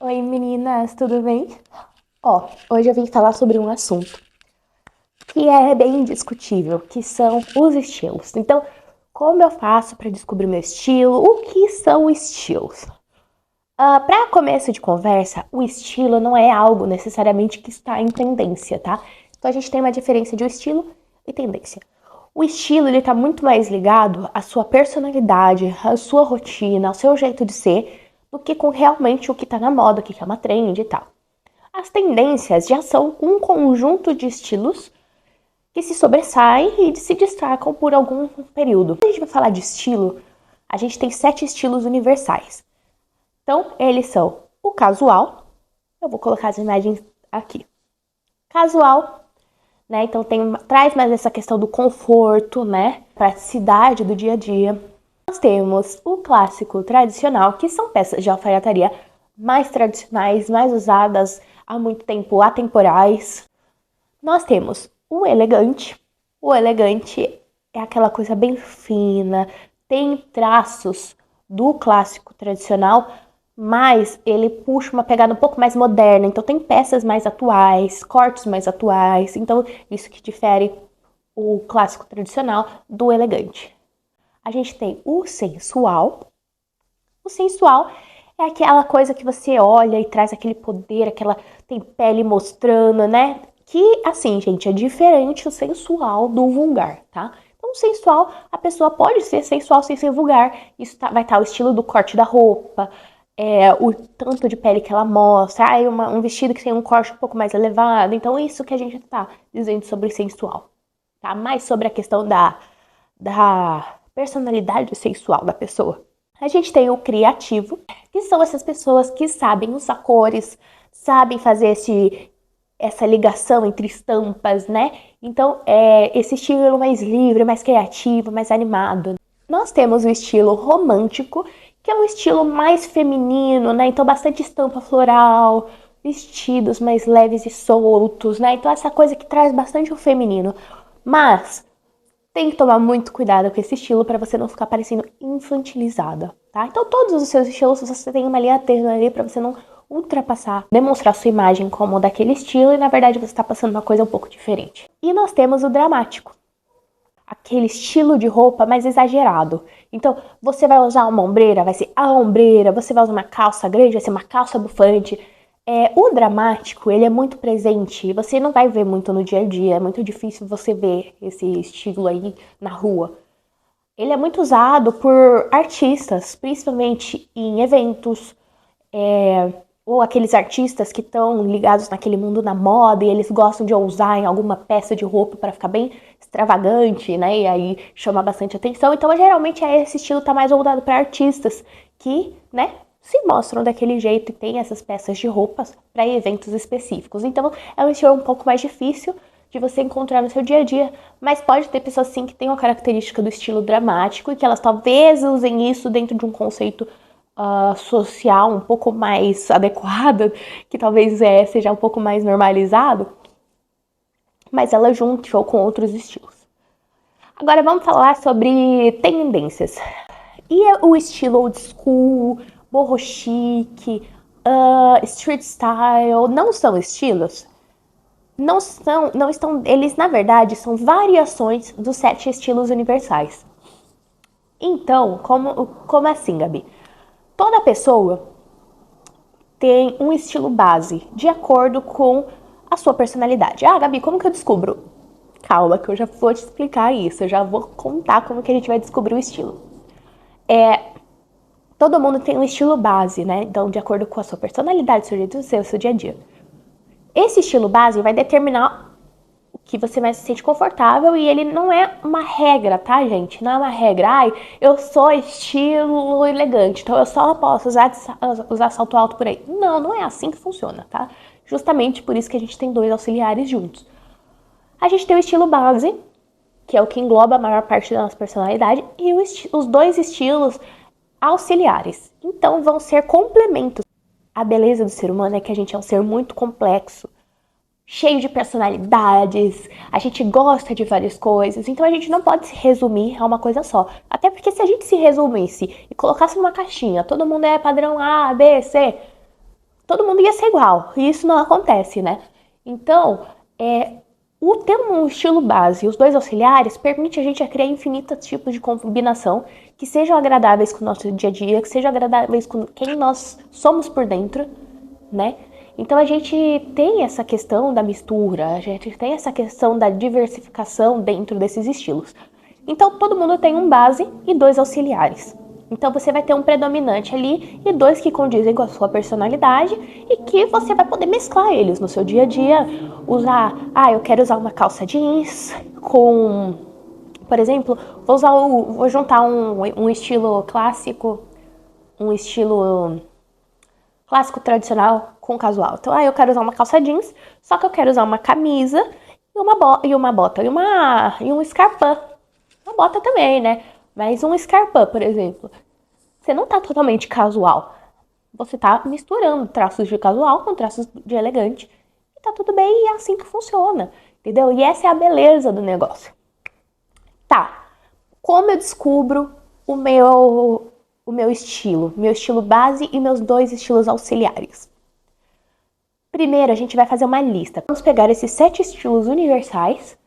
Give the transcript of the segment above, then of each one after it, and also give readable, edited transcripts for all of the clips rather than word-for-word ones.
Oi meninas, tudo bem? Hoje eu vim falar sobre um assunto que é bem discutível, que são os estilos. Então, como eu faço para descobrir meu estilo? O que são estilos? Para começo de conversa, o estilo não é algo necessariamente que está em tendência, tá? Então a gente tem uma diferença de estilo e tendência. O estilo ele está muito mais ligado à sua personalidade, à sua rotina, ao seu jeito de ser, do que com realmente o que está na moda, o que é uma trend e tal. As tendências já são um conjunto de estilos que se sobressaem e se destacam por algum período. Quando a gente vai falar de estilo, a gente tem 7 estilos universais. Então, eles são o casual, eu vou colocar as imagens aqui. Casual, né? Então traz mais essa questão do conforto, né? Praticidade do dia a dia. Nós temos o clássico tradicional, que são peças de alfaiataria mais tradicionais, mais usadas há muito tempo, atemporais. Nós temos o elegante. O elegante é aquela coisa bem fina, tem traços do clássico tradicional, mas ele puxa uma pegada um pouco mais moderna. Então tem peças mais atuais, cortes mais atuais. Então isso que difere o clássico tradicional do elegante. A gente tem o sensual. O sensual é aquela coisa que você olha e traz aquele poder, aquela tem pele mostrando, né? Que, assim, gente, é diferente o sensual do vulgar, tá? Então, o sensual, a pessoa pode ser sensual sem ser vulgar. Isso vai estar o estilo do corte da roupa, o tanto de pele que ela mostra, um vestido que tem um corte um pouco mais elevado. Então, isso que a gente tá dizendo sobre sensual, tá? Mais sobre a questão da personalidade sensual da pessoa. A gente tem o criativo, que são essas pessoas que sabem usar cores, sabem fazer essa ligação entre estampas, né? Então, esse estilo mais livre, mais criativo, mais animado. Nós temos o estilo romântico, que é um estilo mais feminino, né? Então, bastante estampa floral, vestidos mais leves e soltos, né? Então, essa coisa que traz bastante o feminino. Mas tem que tomar muito cuidado com esse estilo para você não ficar parecendo infantilizada, tá? Então todos os seus estilos você tem uma linha tênue ali para você não ultrapassar, demonstrar sua imagem como daquele estilo e na verdade você está passando uma coisa um pouco diferente. E nós temos o dramático, aquele estilo de roupa mais exagerado. Então você vai usar uma ombreira, vai ser a ombreira, você vai usar uma calça grande, vai ser uma calça bufante. O dramático, ele é muito presente, você não vai ver muito no dia a dia, é muito difícil você ver esse estilo aí na rua. Ele é muito usado por artistas, principalmente em eventos, ou aqueles artistas que estão ligados naquele mundo da moda e eles gostam de ousar em alguma peça de roupa para ficar bem extravagante, né? E aí chama bastante atenção. Então, geralmente, esse estilo tá mais voltado para artistas que, né, se mostram daquele jeito e tem essas peças de roupas para eventos específicos. Então, é um estilo um pouco mais difícil de você encontrar no seu dia a dia, mas pode ter pessoas sim que têm uma característica do estilo dramático e que elas talvez usem isso dentro de um conceito social um pouco mais adequado, que talvez seja um pouco mais normalizado, mas ela juntou com outros estilos. Agora vamos falar sobre tendências. E o estilo old school, boho chique, street style, não são estilos? Não estão, eles na verdade são variações dos 7 estilos universais. Então, como assim, Gabi? Toda pessoa tem um estilo base, de acordo com a sua personalidade. Gabi, como que eu descubro? Calma, que eu já vou te explicar isso, eu já vou contar como que a gente vai descobrir o estilo. Todo mundo tem um estilo base, né? Então, de acordo com a sua personalidade, seu jeito de ser, o seu dia a dia. Esse estilo base vai determinar o que você mais se sente confortável e ele não é uma regra, tá, gente? Não é uma regra. Eu sou estilo elegante, então eu só posso usar salto alto por aí. Não, não é assim que funciona, tá? Justamente por isso que a gente tem 2 auxiliares juntos. A gente tem o estilo base, que é o que engloba a maior parte da nossa personalidade, e os 2 estilos auxiliares. Então, vão ser complementos. A beleza do ser humano é que a gente é um ser muito complexo, cheio de personalidades, a gente gosta de várias coisas, então a gente não pode se resumir a uma coisa só. Até porque se a gente se resumisse e colocasse numa caixinha, todo mundo é padrão A, B, C, todo mundo ia ser igual, e isso não acontece, né? Então, o ter um estilo base e os dois auxiliares permite a gente criar infinitos tipos de combinação que sejam agradáveis com o nosso dia a dia, que sejam agradáveis com quem nós somos por dentro, né? Então a gente tem essa questão da mistura, a gente tem essa questão da diversificação dentro desses estilos. Então todo mundo tem um base e dois auxiliares. Então você vai ter um predominante ali e dois que condizem com a sua personalidade e que você vai poder mesclar eles no seu dia a dia. Usar, eu quero usar uma calça jeans com, por exemplo, vou juntar um estilo clássico, um estilo clássico tradicional com casual. Então, eu quero usar uma calça jeans, só que eu quero usar uma camisa e uma bota e um escarpão. Uma bota também, né? Mas um escarpão, por exemplo. Você não tá totalmente casual. Você tá misturando traços de casual com traços de elegante. E tá tudo bem, e é assim que funciona. Entendeu? E essa é a beleza do negócio. Tá. Como eu descubro o meu estilo base e meus dois estilos auxiliares? Primeiro, a gente vai fazer uma lista. Vamos pegar esses 7 estilos universais,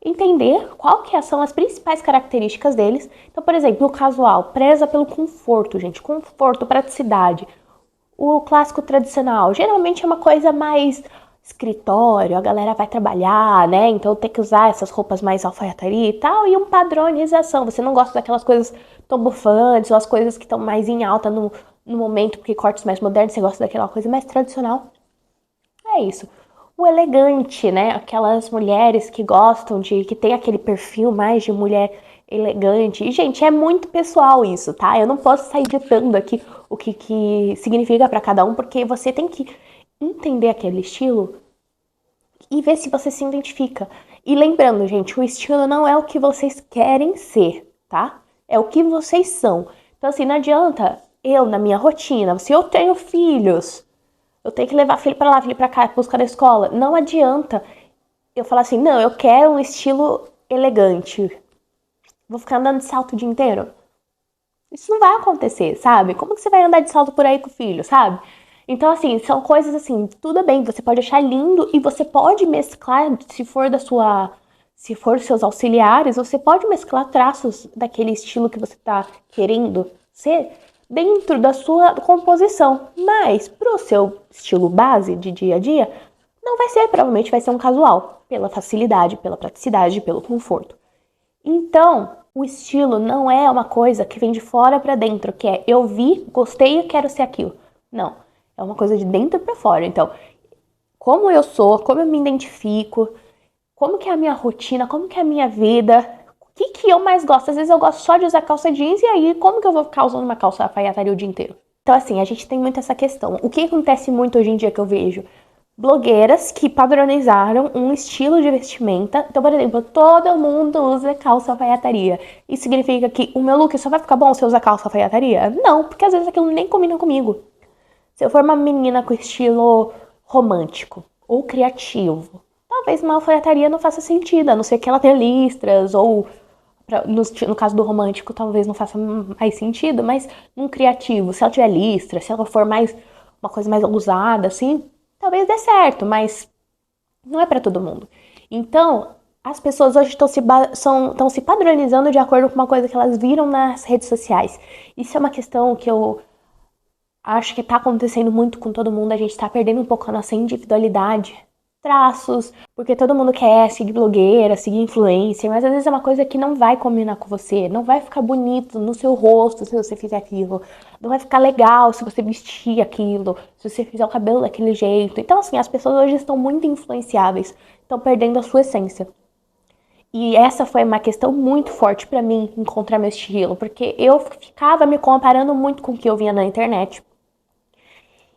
entender qual que são as principais características deles. Então, por exemplo, o casual preza pelo conforto, gente. Conforto, praticidade. O clássico tradicional geralmente é uma coisa mais escritório, a galera vai trabalhar, né? Então tem que usar essas roupas mais alfaiataria e tal, e uma padronização. Você não gosta daquelas coisas tão bufantes, ou as coisas que estão mais em alta no momento, porque cortes mais modernos, você gosta daquela coisa mais tradicional. É isso. O elegante, né? Aquelas mulheres que gostam que tem aquele perfil mais de mulher elegante. E, gente, é muito pessoal isso, tá? Eu não posso sair ditando aqui o que significa pra cada um, porque você tem que entender aquele estilo e ver se você se identifica. E lembrando, gente, o estilo não é o que vocês querem ser, tá? É o que vocês são. Então, assim, não adianta eu, na minha rotina, se eu tenho filhos, eu tenho que levar filho pra lá, filho pra cá, buscar da escola. Não adianta eu falar assim, não, eu quero um estilo elegante. Vou ficar andando de salto o dia inteiro. Isso não vai acontecer, sabe? Como que você vai andar de salto por aí com o filho, sabe? Então, assim, são coisas assim, tudo bem, você pode achar lindo e você pode mesclar, se for seus auxiliares, você pode mesclar traços daquele estilo que você tá querendo ser dentro da sua composição. Mas pro seu estilo base de dia a dia, não vai ser, provavelmente vai ser um casual, pela facilidade, pela praticidade, pelo conforto. Então, o estilo não é uma coisa que vem de fora para dentro, que é eu vi, gostei e quero ser aquilo. Não, é uma coisa de dentro para fora. Então, como eu sou, como eu me identifico, como que é a minha rotina, como que é a minha vida, o que eu mais gosto. Às vezes eu gosto só de usar calça jeans e aí como que eu vou ficar usando uma calça alfaiataria o dia inteiro? Então, assim, a gente tem muito essa questão. O que acontece muito hoje em dia que eu vejo? Blogueiras que padronizaram um estilo de vestimenta. Então, por exemplo, todo mundo usa calça alfaiataria. Isso significa que o meu look só vai ficar bom se eu usar calça alfaiataria? Não, porque às vezes aquilo nem combina comigo. Se eu for uma menina com estilo romântico ou criativo, talvez uma alfaiataria não faça sentido, a não ser que ela tenha listras, ou no caso do romântico talvez não faça mais sentido, mas num criativo, se ela tiver listra, se ela for mais uma coisa mais ousada, assim, talvez dê certo, mas não é para todo mundo. Então, as pessoas hoje estão se padronizando de acordo com uma coisa que elas viram nas redes sociais. Isso é uma questão que eu acho que tá acontecendo muito com todo mundo. A gente tá perdendo um pouco a nossa individualidade, traços, porque todo mundo quer seguir blogueira, seguir influencer, mas às vezes é uma coisa que não vai combinar com você, não vai ficar bonito no seu rosto se você fizer aquilo, não vai ficar legal se você vestir aquilo, se você fizer o cabelo daquele jeito. Então, assim, as pessoas hoje estão muito influenciáveis, estão perdendo a sua essência. E essa foi uma questão muito forte pra mim, encontrar meu estilo, porque eu ficava me comparando muito com o que eu via na internet.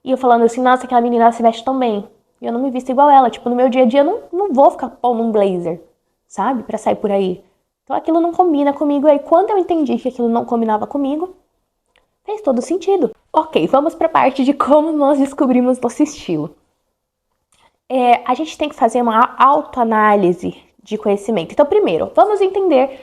E eu falando assim, nossa, aquela menina se veste tão bem. E eu não me visto igual ela. Tipo, no meu dia a dia eu não vou ficar pondo um blazer, sabe? Pra sair por aí. Então aquilo não combina comigo. E aí quando eu entendi que aquilo não combinava comigo, fez todo sentido. Ok, vamos pra parte de como nós descobrimos nosso estilo. A gente tem que fazer uma autoanálise de conhecimento. Então, primeiro, vamos entender,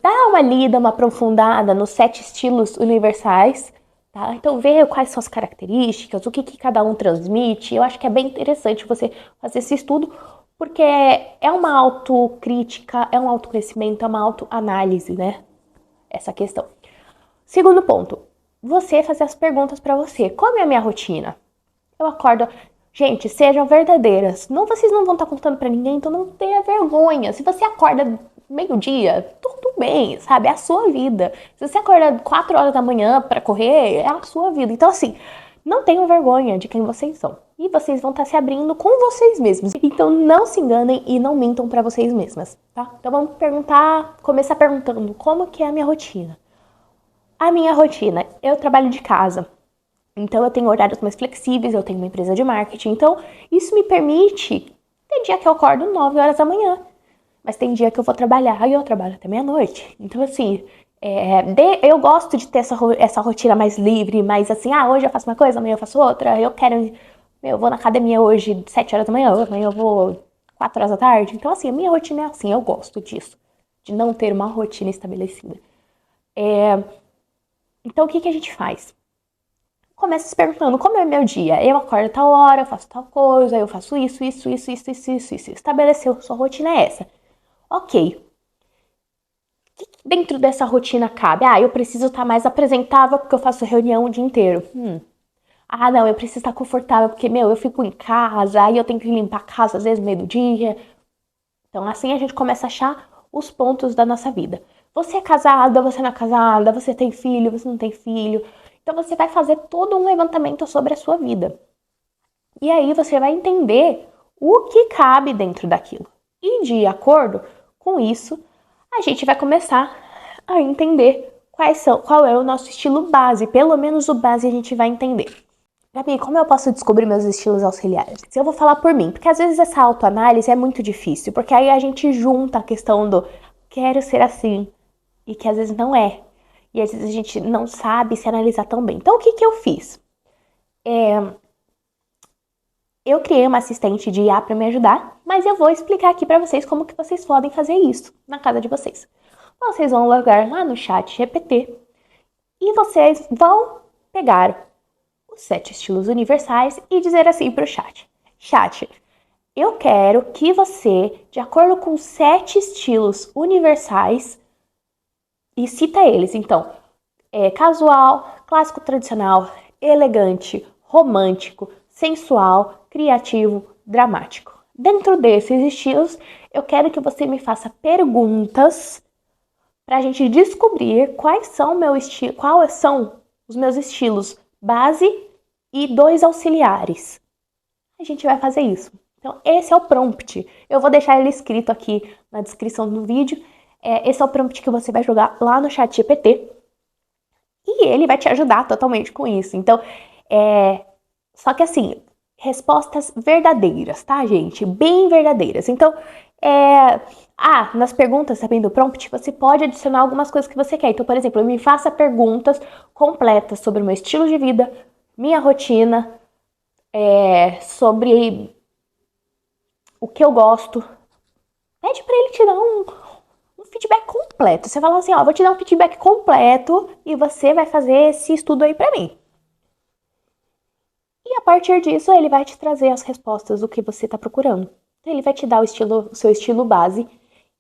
dar uma lida, uma aprofundada nos 7 estilos universais tá? Então, ver quais são as características, o que cada um transmite. Eu acho que é bem interessante você fazer esse estudo, porque é uma autocrítica, é um autoconhecimento, é uma autoanálise, né? Essa questão. Segundo ponto, você fazer as perguntas pra você. Qual é a minha rotina? Eu acordo... Gente, sejam verdadeiras. Não, vocês não vão estar contando pra ninguém, então não tenha vergonha. Se você acorda meio-dia, tudo bem, sabe? É a sua vida. Se você acorda 4 horas da manhã pra correr, é a sua vida. Então, assim, não tenham vergonha de quem vocês são. E vocês vão estar se abrindo com vocês mesmos. Então, não se enganem e não mintam pra vocês mesmas, tá? Então, vamos começar perguntando como que é a minha rotina. A minha rotina, eu trabalho de casa. Então, eu tenho horários mais flexíveis, eu tenho uma empresa de marketing. Então, isso me permite... Tem dia que eu acordo 9 horas da manhã. Mas tem dia que eu vou trabalhar e eu trabalho até meia-noite. Então, assim, eu gosto de ter essa rotina mais livre, mais assim, hoje eu faço uma coisa, amanhã eu faço outra. Eu vou na academia hoje 7 horas da manhã, amanhã eu vou 4 horas da tarde. Então, assim, a minha rotina é assim, eu gosto disso. De não ter uma rotina estabelecida. Então, o que a gente faz? Começa se perguntando, como é o meu dia? Eu acordo a tal hora, eu faço tal coisa, eu faço isso. Estabeleceu, sua rotina é essa. Ok. O que dentro dessa rotina cabe? Eu preciso estar mais apresentável porque eu faço reunião o dia inteiro. Não, eu preciso estar confortável porque, eu fico em casa, aí eu tenho que limpar a casa às vezes no meio do dia. Então, assim a gente começa a achar os pontos da nossa vida. Você é casada, você não é casada, você tem filho, você não tem filho. Então, você vai fazer todo um levantamento sobre a sua vida. E aí, você vai entender o que cabe dentro daquilo. E, de acordo com isso, a gente vai começar a entender qual é o nosso estilo base. Pelo menos o base a gente vai entender. Gabi, como eu posso descobrir meus estilos auxiliares? Eu vou falar por mim, porque às vezes essa autoanálise é muito difícil, porque aí a gente junta a questão do quero ser assim, e que às vezes não é. E às vezes a gente não sabe se analisar tão bem. Então, o que eu fiz? Eu criei uma assistente de IA para me ajudar, mas eu vou explicar aqui para vocês como que vocês podem fazer isso na casa de vocês. Vocês vão logar lá no chat GPT e vocês vão pegar os 7 estilos universais e dizer assim para o chat. Chat, eu quero que você, de acordo com os 7 estilos universais, e cita eles. Então, casual, clássico tradicional, elegante, romântico, sensual, criativo, dramático. Dentro desses estilos, eu quero que você me faça perguntas para a gente descobrir quais são os meus estilos base e 2 auxiliares. A gente vai fazer isso. Então, esse é o prompt. Eu vou deixar ele escrito aqui na descrição do vídeo. Esse é o prompt que você vai jogar lá no chat GPT. E ele vai te ajudar totalmente com isso. Então, só que assim, respostas verdadeiras, tá, gente? Bem verdadeiras. Então, nas perguntas também do prompt, você pode adicionar algumas coisas que você quer. Então, por exemplo, me faça perguntas completas sobre o meu estilo de vida, minha rotina, sobre o que eu gosto. Pede pra ele te dar um feedback completo. Você fala assim, vou te dar um feedback completo e você vai fazer esse estudo aí pra mim. E a partir disso, ele vai te trazer as respostas do que você tá procurando. Então, ele vai te dar o seu estilo base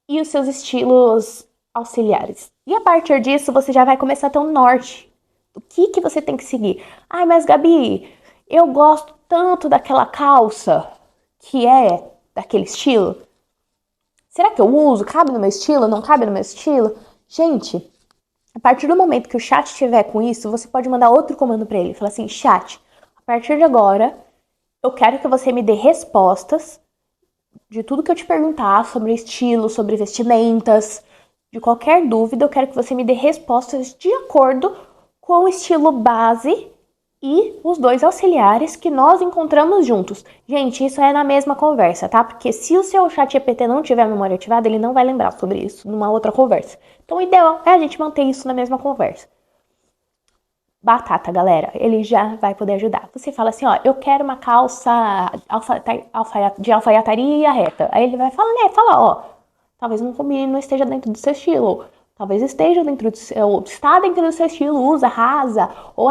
e os seus estilos auxiliares. E a partir disso, você já vai começar a ter um norte do que você tem que seguir. Mas Gabi, eu gosto tanto daquela calça que é daquele estilo. Será que eu uso? Cabe no meu estilo? Não cabe no meu estilo? Gente, a partir do momento que o chat estiver com isso, você pode mandar outro comando para ele. Fala assim, chat, a partir de agora, eu quero que você me dê respostas de tudo que eu te perguntar sobre estilo, sobre vestimentas, de qualquer dúvida, eu quero que você me dê respostas de acordo com o estilo base e os 2 auxiliares que nós encontramos juntos. Gente, isso é na mesma conversa, tá? Porque se o seu chat GPT não tiver a memória ativada, ele não vai lembrar sobre isso numa outra conversa. Então, o ideal é a gente manter isso na mesma conversa. Batata, galera, ele já vai poder ajudar. Você fala assim, eu quero uma calça de alfaiataria reta. Aí ele vai falar, talvez não combine, não esteja dentro do seu estilo. talvez esteja dentro do seu, está dentro do seu estilo, usa, arrasa, ou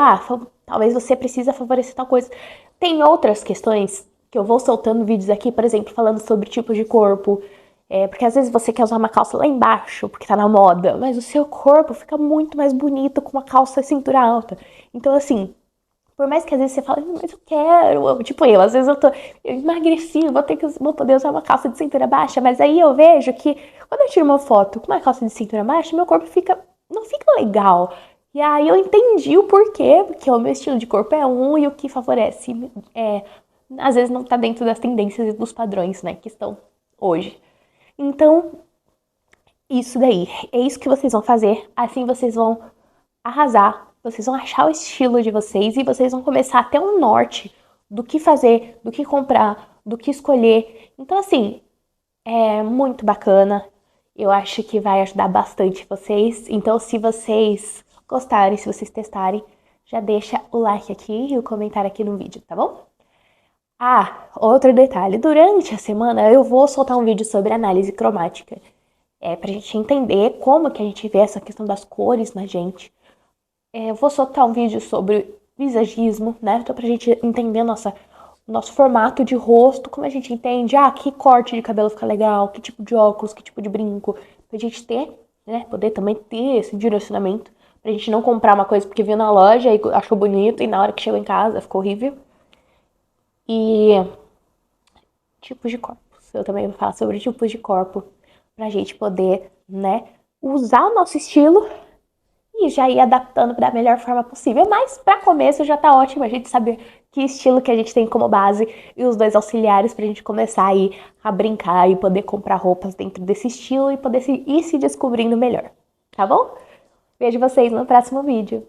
talvez você precisa favorecer tal coisa. Tem outras questões que eu vou soltando vídeos aqui, por exemplo, falando sobre tipos de corpo, porque às vezes você quer usar uma calça lá embaixo, porque tá na moda, mas o seu corpo fica muito mais bonito com uma calça cintura alta. Então, assim, por mais que às vezes você fale, mas eu quero, tipo às vezes eu emagreci, vou poder usar uma calça de cintura baixa, mas aí eu vejo que quando eu tiro uma foto com uma calça de cintura baixa, meu corpo não fica legal. E aí eu entendi o porquê, porque o meu estilo de corpo é um e o que favorece às vezes não tá dentro das tendências e dos padrões, né, que estão hoje. Então, isso daí, é isso que vocês vão fazer, assim vocês vão arrasar, vocês vão achar o estilo de vocês e vocês vão começar a ter um norte do que fazer, do que comprar, do que escolher. Então, assim, é muito bacana. Eu acho que vai ajudar bastante vocês. Então, se vocês gostarem, se vocês testarem, já deixa o like aqui e o comentário aqui no vídeo, tá bom? Outro detalhe. Durante a semana eu vou soltar um vídeo sobre análise cromática. Pra gente entender como que a gente vê essa questão das cores na gente. Eu vou soltar um vídeo sobre visagismo, né? Então, pra gente entender nosso formato de rosto, como a gente entende, que corte de cabelo fica legal, que tipo de óculos, que tipo de brinco, pra gente ter, né? Poder também ter esse direcionamento, pra gente não comprar uma coisa porque viu na loja e achou bonito e na hora que chegou em casa ficou horrível. E tipos de corpos. Eu também vou falar sobre tipos de corpo pra gente poder, né, usar o nosso estilo e já ir adaptando da melhor forma possível. Mas para começo já tá ótimo a gente saber que estilo que a gente tem como base e os dois auxiliares pra gente começar aí a brincar e poder comprar roupas dentro desse estilo e poder ir se descobrindo melhor, tá bom? Vejo vocês no próximo vídeo.